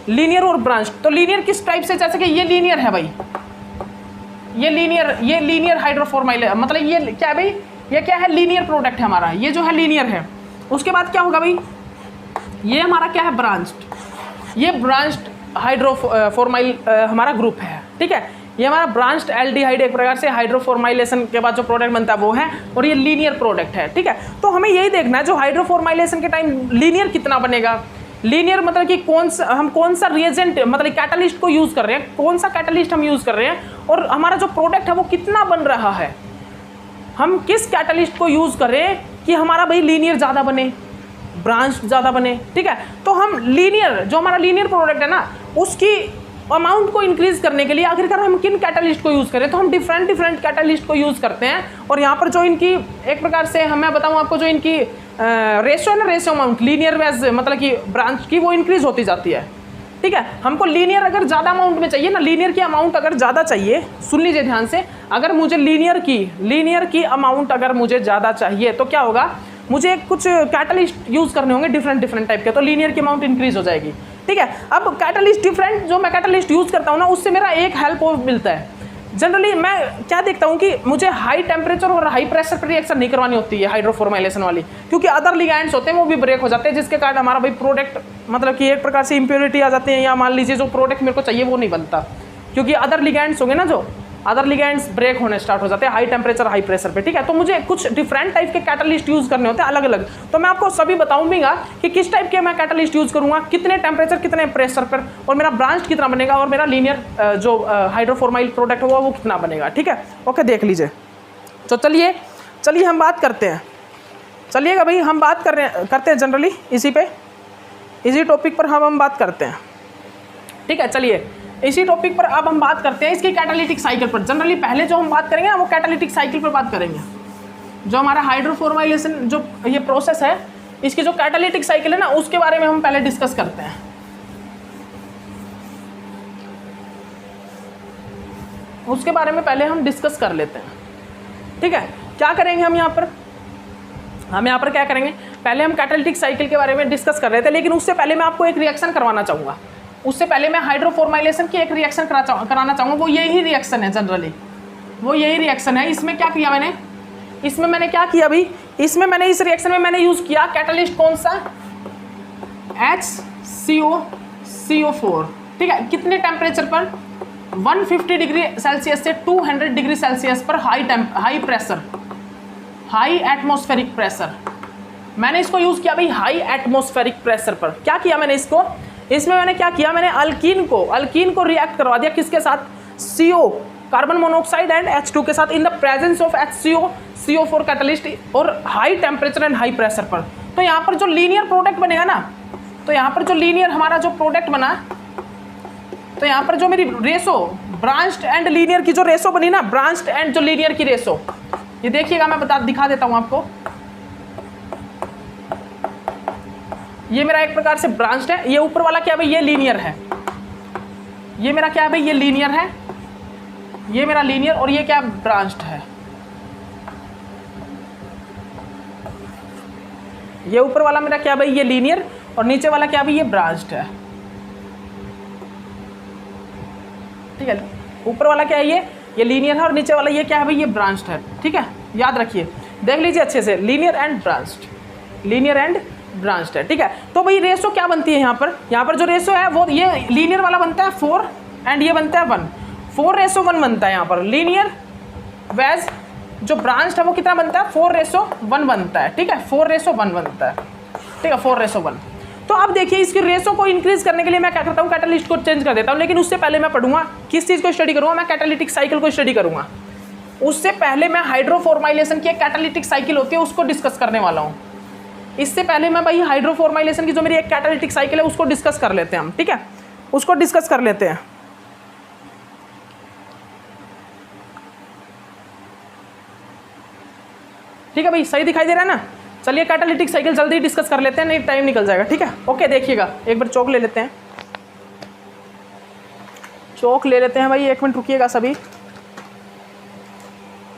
लीनियर और ब्रांच। तो लीनियर किस टाइप से, जैसे कि ये लीनियर है भाई, ये लीनियर हाइड्रोफॉर्माइलेशन, मतलब ये क्या है भाई, ये क्या है, लीनियर प्रोडक्ट है हमारा, ये जो है लीनियर है। उसके बाद क्या होगा भाई, ये हमारा क्या है, ब्रांच्ड, ये ब्रांच्ड हाइड्रोफॉर्माइल हमारा ग्रुप है, ठीक है, ये हमारा ब्रांच्ड एल्डिहाइड एक प्रकार से हाइड्रोफॉर्माइलेशन के बाद जो प्रोडक्ट बनता है वो है, और ये लीनियर प्रोडक्ट है, ठीक है। तो हमें यही देखना है जो हाइड्रोफॉर्माइलेशन के टाइम लीनियर कितना बनेगा, लीनियर मतलब कि हम कौन सा रिएजेंट मतलब कैटलिस्ट को यूज़ कर रहे हैं, कौन सा कैटलिस्ट हम यूज़ कर रहे हैं, और हमारा जो प्रोडक्ट है वो कितना बन रहा है, हम किस कैटलिस्ट को यूज़ कर रहे हैं कि हमारा भाई लीनियर ज़्यादा बने, ब्रांच ज़्यादा बने, ठीक है। तो हम लीनियर, जो हमारा लीनियर प्रोडक्ट है ना, उसकी अमाउंट को इंक्रीज करने के लिए आखिरकार हम किन कैटलिस्ट को यूज़ करें, तो हम डिफरेंट कैटलिस्ट को यूज़ करते हैं। और यहाँ पर जो इनकी एक प्रकार से मैं बताऊँ आपको, जो इनकी रेशियो है ना, रेशियो अमाउंट लीनियर वेज मतलब कि ब्रांच की, वो इंक्रीज होती जाती है, ठीक है। हमको लीनियर अगर ज़्यादा अमाउंट में चाहिए ना, लीनियर की अमाउंट अगर ज़्यादा चाहिए, सुन लीजिए ध्यान से, अगर मुझे लीनियर की अमाउंट अगर मुझे ज़्यादा चाहिए तो क्या होगा, मुझे कुछ कैटलिस्ट यूज़ करने होंगे डिफरेंट टाइप के, तो लीनियर की अमाउंट इंक्रीज हो जाएगी, ठीक है। अब कैटलिस्ट डिफरेंट जो मैं कैटलिस्ट यूज़ करता हूँ ना, उससे मेरा एक हेल्प और मिलता है। जनरली मैं क्या देखता हूँ कि मुझे हाई टेम्परेचर और हाई प्रेशर पर रिएक्शन नहीं करवानी होती है हाइड्रोफॉर्माइलेशन वाली, क्योंकि अदर लिगैंड्स होते हैं वो भी ब्रेक हो जाते हैं, जिसके कारण हमारा भाई प्रोडक्ट मतलब कि एक प्रकार से इंप्योरिटी आ जाती है, या मान लीजिए जो प्रोडक्ट मेरे को चाहिए वो नहीं बनता, क्योंकि अदर लिगैंड्स होंगे ना, जो अदर लिगैंड्स ब्रेक होने स्टार्ट हो जाते हैं हाई टेम्परेचर हाई प्रेशर पे, ठीक है। तो मुझे कुछ डिफरेंट टाइप के कैटलिस्ट यूज़ करने होते हैं अलग अलग, तो मैं आपको सभी बताऊंगा कि किस टाइप के मैं कैटलिस्ट यूज़ करूँगा, कितने टेम्परेचर कितने प्रेशर पर, और मेरा ब्रांच कितना बनेगा, और मेरा लीनियर जो हाइड्रोफॉर्माइल प्रोडक्ट होगा वो कितना बनेगा, ठीक है, ओके, देख लीजिए। तो चलिए हम बात करते हैं, चलिएगा भाई, हम बात करते हैं जनरली इसी टॉपिक पर हम बात करते हैं, ठीक है। चलिए इसी टॉपिक पर अब हम बात करते हैं इसकी कैटालिटिक साइकिल पर। जनरली पहले जो हम बात करेंगे ना, वो कैटालिटिक साइकिल पर बात करेंगे, जो हमारा हाइड्रोफॉर्माइलेशन जो ये प्रोसेस है, इसकी जो कैटालिटिक साइकिल है ना, उसके बारे में हम पहले डिस्कस करते हैं। उसके बारे में पहले हम डिस्कस कर लेते हैं, ठीक है। क्या करेंगे हम यहाँ पर क्या करेंगे, पहले हम कैटालिटिक साइकिल के बारे में डिस्कस कर रहे थे, लेकिन उससे पहले मैं आपको एक रिएक्शन करवाना चाहूँगा। उससे पहले मैं हाइड्रोफॉर्माइलेशन की एक रिएक्शन कराना चाहूँगा, वो यही रिएक्शन है जनरली, वो यही रिएक्शन है। इसमें क्या किया मैंने, मैंने क्या किया अभी, इसमें मैंने इस रिएक्शन में मैंने यूज़ किया कैटलिस्ट कौन सा, HCO4, ठीक है। कितने टेम्परेचर पर, 150 डिग्री सेल्सियस से 200 डिग्री सेल्सियस पर high pressure, high atmospheric pressure, मैंने इसको यूज़ किया भाई हाई एटमॉस्फेरिक प्रेशर पर। क्या किया मैंने इसमें मैंने क्या किया, मैंने अल्कीन को रिएक्ट करवा दिया किसके साथ, CO carbon monoxide and H2 के साथ, in the presence of HCO4 catalyst और high temperature and high pressure पर। तो यहाँ पर जो लीनियर प्रोडक्ट बनेगा ना, तो यहाँ पर जो लीनियर हमारा जो प्रोडक्ट बना, तो यहाँ पर जो मेरी रेशो ब्रांच्ड एंड लीनियर की जो रेशो बनी ना, ब्रांच्ड एंड जो लीनियर की रेशो, ये देखिएगा मैं दिखा देता हूँ आपको। ये मेरा एक प्रकार से ब्रांच्ड है, ये ऊपर वाला क्या है भाई, ये लीनियर है, ये मेरा क्या है भाई, ये लीनियर है, ये मेरा लीनियर, और ये क्या ब्रांच्ड है, ये ऊपर वाला मेरा क्या भाई, ये लीनियर, और नीचे वाला क्या भाई, ये ब्रांच्ड है, ठीक है। ऊपर वाला क्या है, ये लीनियर है, और नीचे वाला ये क्या है भाई, ये ब्रांच्ड है, ठीक है। याद रखिए, देख लीजिए अच्छे से, linear and branched, linear and branched है, ठीक है। तो भाई रेशो क्या बनती है यहाँ पर जो रेशो है वो ये लीनियर वाला बनता है 4 एंड ये बनता है 1, 4:1 बनता है यहाँ पर लीनियर। वैज जो ब्रांच्ड है वो कितना बनता है 4:1 बनता है, ठीक है, 4:1 बनता है, ठीक है, 4:1। तो अब देखिए इसकी रेशो को इंक्रीज करने के लिए मैं क्या करता हूँ, कैटालिस्ट को चेंज कर देता हूँ। लेकिन उससे पहले मैं पढ़ूंगा किस चीज़ को स्टडी करूँगा, मैं कैटालिटिक साइकिल को स्टडी करूँगा। उससे पहले मैं हाइड्रोफॉर्माइलेशन की एक कैटालिटिक साइकिल होती है उसको डिस्कस करने वाला हूँ। इससे पहले मैं भाई हाइड्रोफॉर्माइलेशन की जो मेरी एक कैटालिटिक साइकिल है उसको डिस्कस कर लेते हैं हम, ठीक है, उसको डिस्कस कर लेते हैं। ठीक है भाई, सही दिखाई दे रहा है ना। चलिए कैटालिटिक साइकिल जल्दी डिस्कस कर लेते हैं, नहीं टाइम निकल जाएगा, ठीक है। ओके देखिएगा, एक बार चौक ले लेते हैं, चौक ले लेते हैं भाई, 1 मिनट रुकिएगा सभी,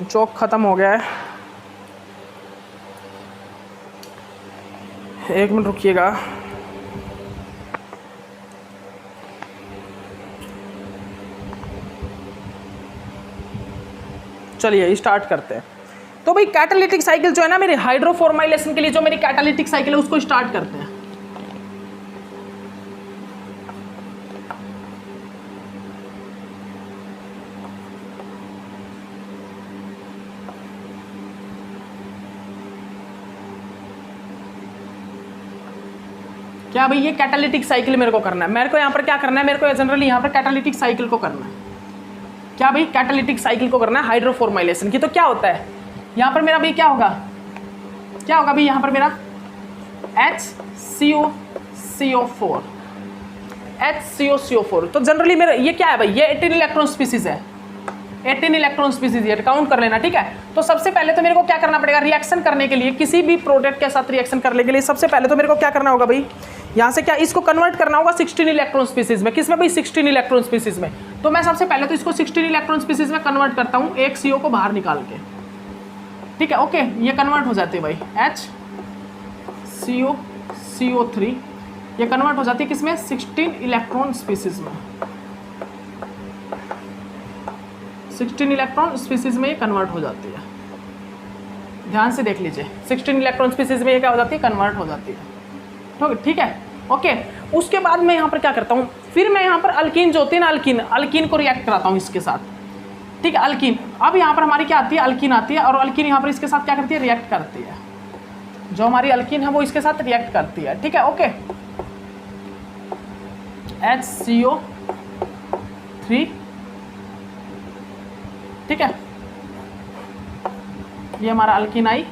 चौक खत्म हो गया है, 1 मिनट रुकिएगा। चलिए स्टार्ट करते हैं। तो भाई कैटालिटिक साइकिल जो है ना मेरी हाइड्रोफॉर्माइलेशन के लिए जो मेरी कैटालिटिक साइकिल है उसको स्टार्ट करते हैं। क्या भाई ये कैटालिटिक साइकिल मेरे को करना है, मेरे को यहाँ पर क्या करना है, मेरे को जनरली यहाँ पर कैटालिटिक साइकिल को करना है। क्या भाई कैटालिटिक साइकिल को करना है हाइड्रोफॉर्माइलेशन की। तो क्या होता है यहाँ पर मेरा भाई, क्या होगा भाई यहाँ पर मेरा HCOCO4। तो जनरली मेरा ये क्या है भाई, ये 18 इलेक्ट्रॉन स्पीसीज है, 18 इलेक्ट्रॉन स्पीसीज ये काउंट कर लेना, ठीक है। तो सबसे पहले तो मेरे को क्या करना पड़ेगा, रिएक्शन करने के लिए, किसी भी प्रोडक्ट के साथ रिएक्शन करने के लिए सबसे पहले तो मेरे को क्या करना होगा भाई, यहाँ से क्या इसको कन्वर्ट करना होगा 16 इलेक्ट्रॉन स्पीसीज में। किसमें भाई, 16 इलेक्ट्रॉन स्पीसीज में। तो मैं सबसे पहले तो इसको 16 इलेक्ट्रॉन स्पीसीज में कन्वर्ट करता हूँ, एक CO को बाहर निकाल के, ठीक है। ओके ये कन्वर्ट हो जाती है भाई HCOCO3, ये कन्वर्ट हो जाती है किसमें, 16 इलेक्ट्रॉन स्पीसीज में, 16 इलेक्ट्रॉन स्पीसीज में ये कन्वर्ट हो जाती है। ध्यान से देख लीजिए, 16 इलेक्ट्रॉन स्पीसीज में ये क्या हो जाती है, कन्वर्ट हो जाती है, ठीक है। ओके उसके बाद मैं यहाँ पर क्या करता हूँ, फिर मैं यहाँ पर अल्कीन जो होती है ना, अल्कीन को रिएक्ट कराता हूँ इसके साथ, ठीक है। अल्कीन अब यहाँ पर हमारी क्या आती है, अल्कीन आती है, और अल्कीन यहाँ पर इसके साथ क्या करती है, रिएक्ट करती है। जो हमारी अल्कीन है वो इसके साथ रिएक्ट करती है, ठीक है। ओके HCO3, ठीक है, ये हमारा अल्कीन आई,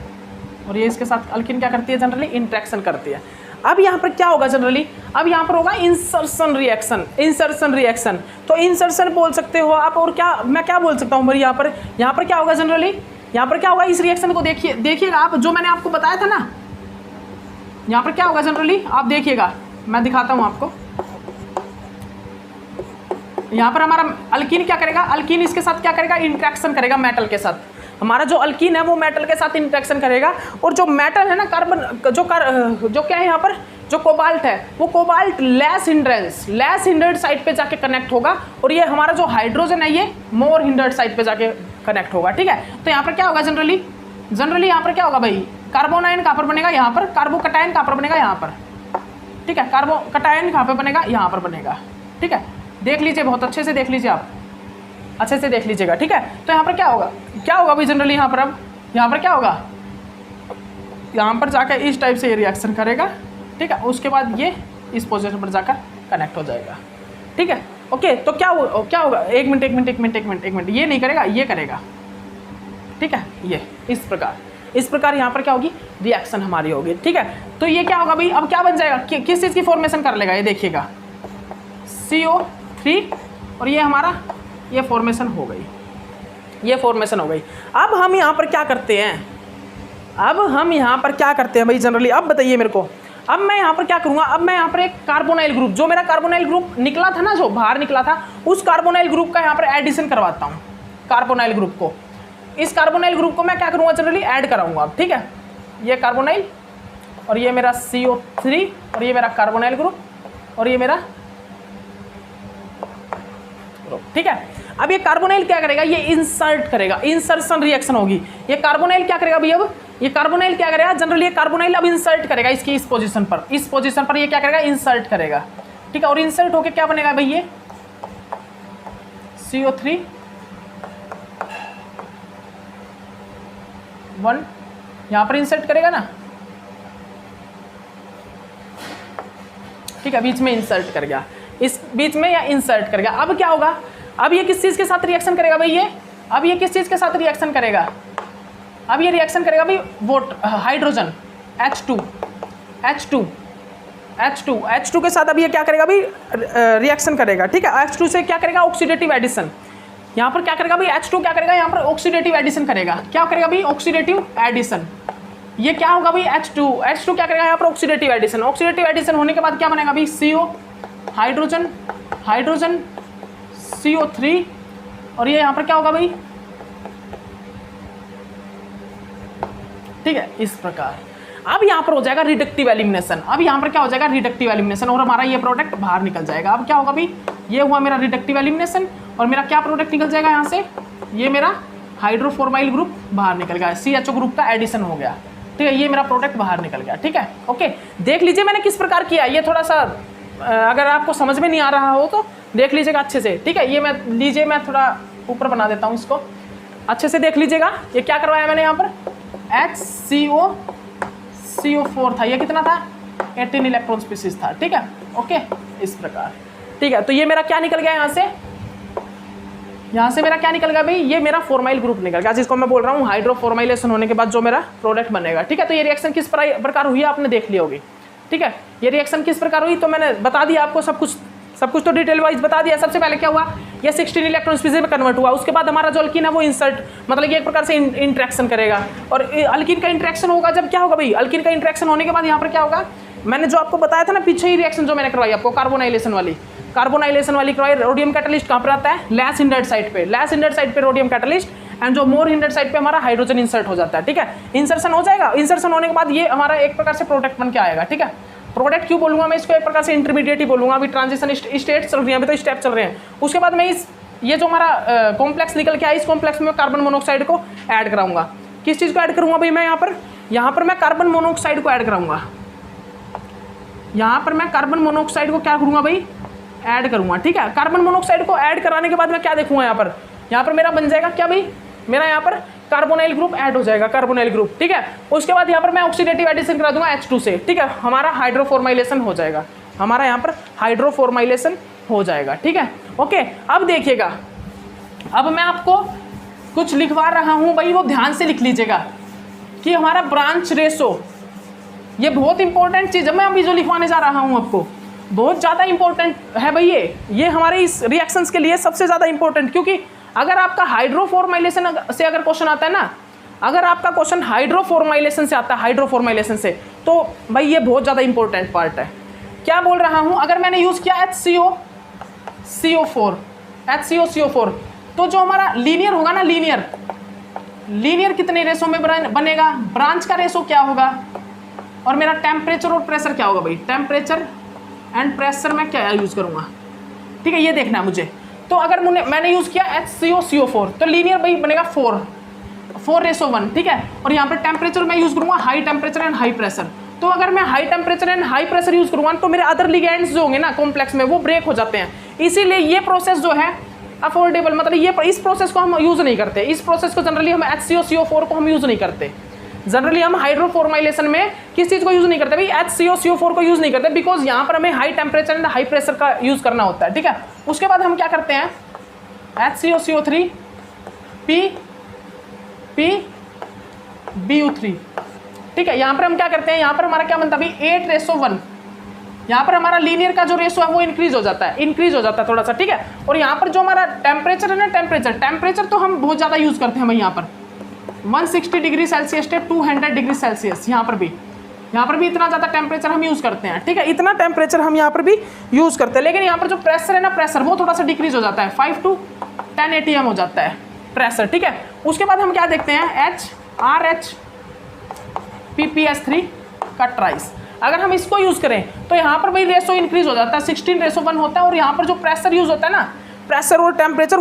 और ये इसके साथ अल्कीन क्या करती है, जनरली इंट्रैक्शन करती है। अब यहाँ पर क्या होगा जनरली, अब यहाँ पर होगा इंसर्शन रिएक्शन। तो इंसर्शन बोल सकते हो आप, और क्या मैं क्या बोल सकता हूँ भाई, यहाँ पर क्या होगा जनरली, यहाँ पर क्या होगा, इस रिएक्शन को देखिएगा आप, जो मैंने आपको बताया था ना, यहाँ पर क्या होगा जनरली, आप देखिएगा, मैं दिखाता हूँ आपको। यहाँ पर हमारा अल्कीन क्या करेगा, अल्कीन इसके साथ क्या करेगा, इंट्रैक्शन करेगा मेटल के साथ। हमारा जो अल्कीन है वो मेटल के साथ इंट्रैक्शन करेगा, और जो मेटल है ना, कार्बन जो क्या है यहाँ पर, जो कोबाल्ट है, वो कोबाल्ट लेस हिंडर्ड साइड पे जाके कनेक्ट होगा, और ये हमारा जो हाइड्रोजन है ये मोर हिंडर्ड साइड पे जाके कनेक्ट होगा, ठीक है। तो यहाँ पर क्या होगा जनरली यहाँ पर क्या होगा भाई, कार्बोनाइन कहाँ पर बनेगा, यहाँ पर, कार्बोकटायन कहाँ पर बनेगा, यहाँ पर, ठीक है। कार्बोकटायन कहाँ पर बनेगा, यहाँ पर बनेगा, ठीक है। देख लीजिए, बहुत अच्छे से देख लीजिए, आप अच्छे से देख लीजिएगा, ठीक है। तो यहाँ पर क्या होगा भाई जनरली, यहाँ पर अब यहाँ पर क्या होगा, यहाँ पर जाकर इस टाइप से ये रिएक्शन करेगा, ठीक है। उसके बाद ये इस पोजीशन पर जाकर कनेक्ट हो जाएगा, ठीक है। ओके तो क्या होगा, एक मिनट, ये नहीं करेगा, ये करेगा, ठीक है। ये इस प्रकार यहाँ पर क्या होगी, रिएक्शन हमारी होगी, ठीक है। तो ये क्या होगा भाई, अब क्या बन जाएगा, किस चीज़ की फॉर्मेशन कर लेगा, ये देखिएगा CO3, और ये हमारा ये फॉर्मेशन हो गई, अब हम यहाँ पर क्या करते हैं, भाई जनरली अब बताइए मेरे को। अब मैं यहाँ पर क्या करूँगा, अब मैं यहाँ पर एक कार्बोनाइल ग्रुप, जो मेरा कार्बोनाइल ग्रुप निकला था ना, जो बाहर निकला था, उस कार्बोनाइल ग्रुप का यहाँ पर एडिशन करवाता हूँ। कार्बोनाइल ग्रुप को, इस कार्बोनाइल ग्रुप को मैं क्या करूँगा, जनरली ऐड कराऊंगा, ठीक है। ये कार्बोनाइल, और ये मेरा CO3, और ये मेरा कार्बोनाइल ग्रुप, और ये मेरा ग्रुप, ठीक है। अब ये कार्बोनाइल क्या करेगा, ये इंसर्ट करेगा, इंसर्शन रिएक्शन होगी। ये कार्बोनाइल क्या करेगा भाई, अब ये कार्बोनाइल क्या करेगा, जनरली ये कार्बोनाइल अब इंसर्ट करेगा इसकी इस पोजीशन पर ये क्या करेगा, इंसर्ट करेगा, ठीक है। और इंसर्ट होके क्या बनेगा भाई, ये CO3 1 यहां पर इंसर्ट करेगा ना, ठीक है, बीच में इंसर्ट कर गया, इस बीच में या इंसर्ट कर गया। अब क्या होगा, अब ये किस चीज के साथ रिएक्शन करेगा भाई, ये अब ये किस चीज के साथ रिएक्शन करेगा, अब ये रिएक्शन करेगा भाई वोट हाइड्रोजन H2 के साथ अब ये क्या करेगा भाई, रिएक्शन करेगा, ठीक है। H2 से क्या करेगा, ऑक्सीडेटिव एडिशन, यहाँ पर क्या करेगा भाई, H2 क्या करेगा, यहाँ पर ऑक्सीडेटिव एडिशन करेगा, क्या करेगा भाई, ऑक्सीडेटिव एडिशन। ये क्या होगा भाई, H2 क्या करेगा यहाँ पर, ऑक्सीडेटिव एडिशन होने के बाद क्या बनेगा भाई, CO हाइड्रोजन CO3 और ये यहाँ पर क्या होगा भाई, ठीक है, इस प्रकार। अब यहाँ पर हो जाएगा रिडक्टिव एलिमिनेशन, अब यहाँ पर क्या हो जाएगा, रिडक्टिव एलिमिनेशन, और हमारा ये प्रोडक्ट बाहर निकल जाएगा। अब क्या होगा भाई, ये हुआ मेरा रिडक्टिव एलिमिनेशन और मेरा क्या प्रोडक्ट निकल जाएगा यहाँ से, ये मेरा हाइड्रोफॉर्माइल ग्रुप बाहर निकल गया, CHO ग्रुप का एडिशन हो गया, ठीक है, ये मेरा प्रोडक्ट बाहर निकल गया, ठीक है। ओके, देख लीजिए मैंने किस प्रकार किया, ये थोड़ा सा अगर आपको समझ में नहीं आ रहा हो तो देख लीजिएगा अच्छे से, ठीक है। ये मैं थोड़ा ऊपर बना देता हूँ इसको, अच्छे से देख लीजिएगा। ये क्या करवाया मैंने यहाँ पर, HCO4 था, ये कितना था, 18 इलेक्ट्रॉन स्पीसीज था, ठीक है। ओके, इस प्रकार, ठीक है। तो ये मेरा क्या निकल गया यहाँ से मेरा क्या निकल गया भाई, ये मेरा फॉर्माइल ग्रुप निकल गया, जिसको मैं बोल रहा हूँ हाइड्रोफॉर्माइलेशन होने के बाद जो मेरा प्रोडक्ट बनेगा, ठीक है। तो ये रिएक्शन किस प्रकार हुई आपने देख ली होगी, ठीक है। ये रिएक्शन किस प्रकार हुई तो मैंने बता दिया आपको, सब कुछ तो डिटेल वाइज बता दिया। सबसे पहले क्या हुआ, ये 16 इलेक्ट्रॉन स्पीसीज में कन्वर्ट हुआ, उसके बाद हमारा जो अल्कीन है वो इंसर्ट, मतलब ये एक प्रकार से इंट्रैक्शन करेगा, और अल्कीन का इंट्रैक्शन होगा जब क्या होगा भाई, अल्कीन का इंट्रैक्शन होने के बाद यहाँ पर क्या होगा, मैंने जो आपको बताया था ना पीछे ही रिएक्शन जो मैंने करवाई आपको, कार्बोनाइलेशन वाली करवाई। रोडियम कैटलिस्ट कहाँ पर आता है, लेस हिंडर्ड साइड पे रोडियम कैटलिस्ट, एंड जो मोर हिंडर्ड साइड पे हमारा हाइड्रोजन इंसर्ट हो जाता है, ठीक है। इंसर्शन हो जाएगा, इंसर्शन होने के बाद ये हमारा एक प्रकार से प्रोडक्ट बन के आएगा, ठीक है। प्रोडक्ट क्यों बोलूंगा मैं इसको, एक प्रकार से इंटरमीडिएट ही बोलूंगा, अभी ट्रांजिशन स्टेट चल रही है, अभी तो स्टेप चल रहे हैं। उसके बाद मैं ये जो हमारा कॉम्प्लेक्स निकल के आया, इस कॉम्प्लेक्स में कार्बन मोनोऑक्साइड को ऐड कराऊंगा। किस चीज़ को ऐड करूंगा भाई मैं यहाँ पर मैं कार्बन मोनोऑक्साइड को ऐड कराऊंगा, यहाँ पर मैं कार्बन मोनोऑक्साइड को क्या करूंगा भाई, ऐड करूंगा, ठीक है। कार्बन मोनोऑक्साइड को ऐड कराने के बाद मैं क्या देखूंगा, यहाँ पर मेरा बन जाएगा क्या भाई, मेरा यहाँ पर कार्बोनाइल ग्रुप ऐड हो जाएगा, कार्बोनाइल ग्रुप, ठीक है। उसके बाद यहाँ पर मैं ऑक्सीडेटिव एडिशन करा दूंगा H2 से, ठीक है। हमारा हाइड्रोफॉर्माइलेशन हो जाएगा, ठीक है। ओके, अब देखिएगा, अब मैं आपको कुछ लिखवा रहा हूँ भाई, वो ध्यान से लिख लीजिएगा कि हमारा ब्रांच रेशो, ये बहुत इंपॉर्टेंट चीज़ है, मैं अभी जो लिखवाने जा रहा हूँ आपको बहुत ज़्यादा इंपॉर्टेंट है भाई, ये हमारे इस रिएक्शंस के लिए सबसे ज़्यादा इंपॉर्टेंट, क्योंकि अगर आपका हाइड्रोफॉर्माइलेशन से अगर क्वेश्चन आता है ना, अगर आपका क्वेश्चन हाइड्रोफॉर्माइलेशन से आता है, हाइड्रोफॉर्माइलेशन से, तो भाई ये बहुत ज़्यादा इंपॉर्टेंट पार्ट है। क्या बोल रहा हूँ, अगर मैंने यूज़ किया HCO4, तो जो हमारा लीनियर होगा ना, लीनियर कितने रेशो में बनेगा, ब्रांच का रेशो क्या होगा, और मेरा टेम्परेचर और प्रेशर क्या होगा भाई, टेम्परेचर एंड प्रेशर में क्या यूज़ करूँगा, ठीक है, ये देखना है मुझे। तो अगर मैंने यूज़ किया HCO4, तो लीनियर भाई बनेगा 4:1, ठीक है। और यहाँ पर टेम्परेचर मैं यूज़ करूँगा high temperature and high pressure. तो अगर मैं high temperature and high pressure use करूँगा तो मेरे अदर लिगेंड्स जो होंगे ना कॉम्प्लेक्स में, वो ब्रेक हो जाते हैं। इसीलिए ये प्रोसेस जो है अफोर्डेबल, मतलब इस प्रोसेस को हम यूज़ नहीं करते, इस प्रोसेस को जनरली हम HCO4 को हम यूज़ नहीं करते। जनरली हम हाइड्रोफॉर्माइलेशन में किस चीज़ को यूज़ नहीं करते भाई, HCO4 को यूज़ नहीं करते, बिकॉज यहाँ पर हमें high temperature and high pressure का यूज़ करना होता है, ठीक है। उसके बाद हम क्या करते हैं, HCO3 PbU3, ठीक है। यहाँ पर हम क्या करते हैं, यहाँ पर हमारा क्या बनता है भाई 8:1, यहाँ पर हमारा लीनियर का जो रेशो है वो इंक्रीज हो जाता है थोड़ा सा, ठीक है। और यहाँ पर जो हमारा टेम्परेचर है ना, टेम्परेचर तो हम बहुत ज़्यादा यूज़ करते हैं भाई, यहाँ पर 160 डिग्री सेल्सियस से 200 डिग्री सेल्सियस, यहाँ पर भी इतना ज़्यादा टेम्परेचर हम यूज़ करते हैं, ठीक है। इतना टेम्परेचर हम यहाँ पर भी यूज़ करते हैं, लेकिन यहाँ पर जो प्रेशर है ना, प्रेशर वो थोड़ा सा डिक्रीज हो जाता है, 5 to 10 atm हो जाता है प्रेशर, ठीक है। उसके बाद हम क्या देखते हैं, HRHPPS3 का ट्राइस, अगर हम इसको यूज़ करें तो यहाँ पर भाई रेशो इंक्रीज हो जाता है, 16:1 होता है। और यहाँ पर जो प्रेशर यूज़ होता है ना, प्रेशर और टेम्परेचर